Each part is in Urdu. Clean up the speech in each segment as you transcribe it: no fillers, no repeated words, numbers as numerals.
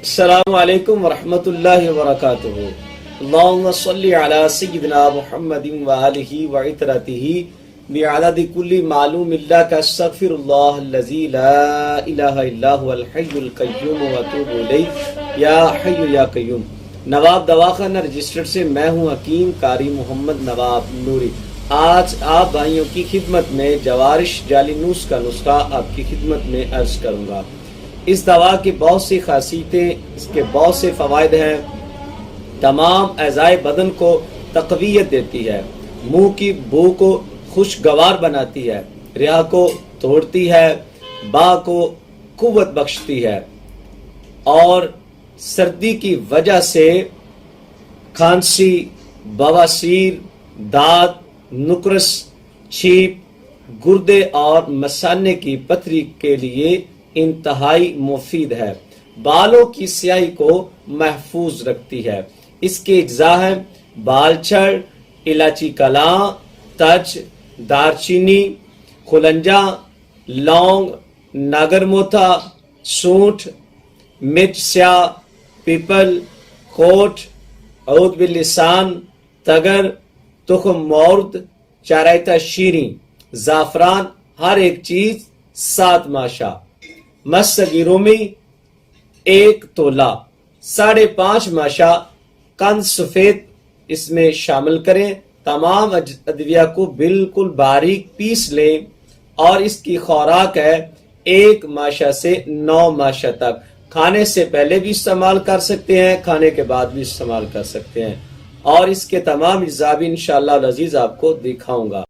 السلام علیکم ورحمۃ اللہ وبرکاتہ۔ اللہم صلی علی سیدنا محمد وآلہ وعطرتہ بعدد کل معلوم لک استغفر اللہ الذی لا الہ الا هو الحی القیوم واتوب الیہ یا حی یا قیوم۔ نواب دواخانہ رجسٹرڈ سے میں ہوں حکیم قاری محمد نواب نوری۔ آج آپ بھائیوں کی خدمت میں جوارش جالینوس کا نسخہ آپ کی خدمت میں عرض کروں گا۔ اس دوا کی بہت سی خاصیتیں، اس کے بہت سے فوائد ہیں۔ تمام اعضائے بدن کو تقویت دیتی ہے، منہ کی بو کو خوشگوار بناتی ہے، ریا کو توڑتی ہے، با کو قوت بخشتی ہے، اور سردی کی وجہ سے کھانسی، بواسیر، دانت، نکرس، چھیپ، گردے اور مثانے کی پتھری کے لیے انتہائی مفید ہے۔ بالوں کی سیاہی کو محفوظ رکھتی ہے۔ اس کے اجزاء ہیں بال چھڑ، الائچی کلاں، تج، دارچینی، کھلنجا، لونگ، ناگر موتھا، سونٹھ، مرچ سیاہ، پیپل، کوٹ، عود باللسان، تگر، تخم مرد، چارائتا شیریں، زعفران، ہر ایک چیز 7 ماشا، مسگی رومی 1 تولہ، 5.5 ماشا قند سفید اس میں شامل کریں۔ تمام ادویہ کو بالکل باریک پیس لیں، اور اس کی خوراک ہے 1 ماشا سے 9 ماشا تک۔ کھانے سے پہلے بھی استعمال کر سکتے ہیں، کھانے کے بعد بھی استعمال کر سکتے ہیں، اور اس کے تمام اجزاء بھی انشاءاللہ العزیز آپ کو دکھاؤں گا۔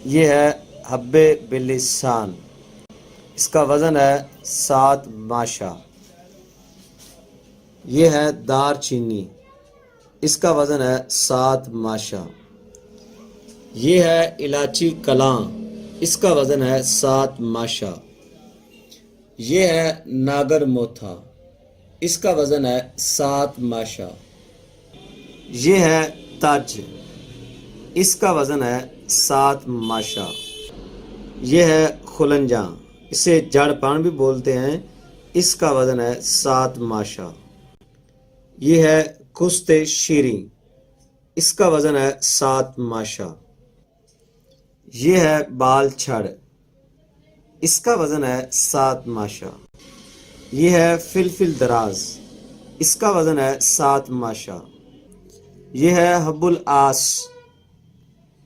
یہ ہے حب باللسان، اس کا وزن ہے 7 ماشا۔ یہ ہے دار چینی، اس کا وزن ہے 7 ماشا۔ یہ ہے الائچی کلاں، اس کا وزن ہے 7 ماشا۔ یہ ہے ناگر موتھا، اس کا وزن ہے 7 ماشا۔ یہ ہے تج، اس کا وزن ہے 7 ماشا۔ یہ ہے کھلنجا، اسے جڑ پان بھی بولتے ہیں، اس کا وزن ہے 7 ماشا۔ یہ ہے کست شیریں، اس کا وزن ہے 7 ماشا۔ یہ ہے بال چھڑ، اس کا وزن ہے 7 ماشا۔ یہ ہے فلفل دراز، اس کا وزن ہے 7 ماشا۔ یہ ہے حب العاص،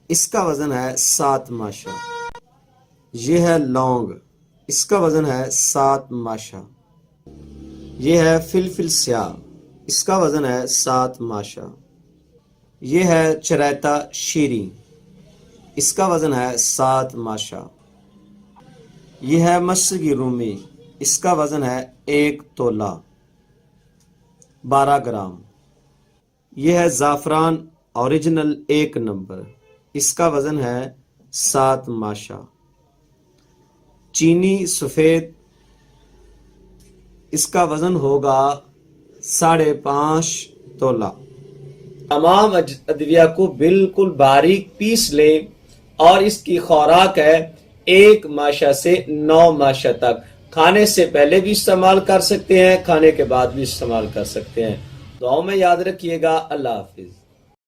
اس کا وزن ہے 7 ماشا۔ یہ ہے لونگ، اس کا وزن ہے 7 ماشا۔ یہ ہے فلفل سیاہ، اس کا وزن ہے 7 ماشا۔ یہ ہے چرائتا شیریں، اس کا وزن ہے 7 ماشا۔ یہ ہے مسگی رومی، اس کا وزن ہے 1 تولہ 12 گرام۔ یہ ہے زعفران اوریجنل 1 نمبر، اس کا وزن ہے 7 ماشا۔ چینی سفید، اس کا وزن ہوگا 5.5 تولہ۔ تمام ادویہ کو بالکل باریک پیس لیں، اور اس کی خوراک ہے 1 ماشا سے 9 ماشا تک۔ کھانے سے پہلے بھی استعمال کر سکتے ہیں، کھانے کے بعد بھی استعمال کر سکتے ہیں۔ دعاؤں میں یاد رکھیے گا۔ اللہ حافظ۔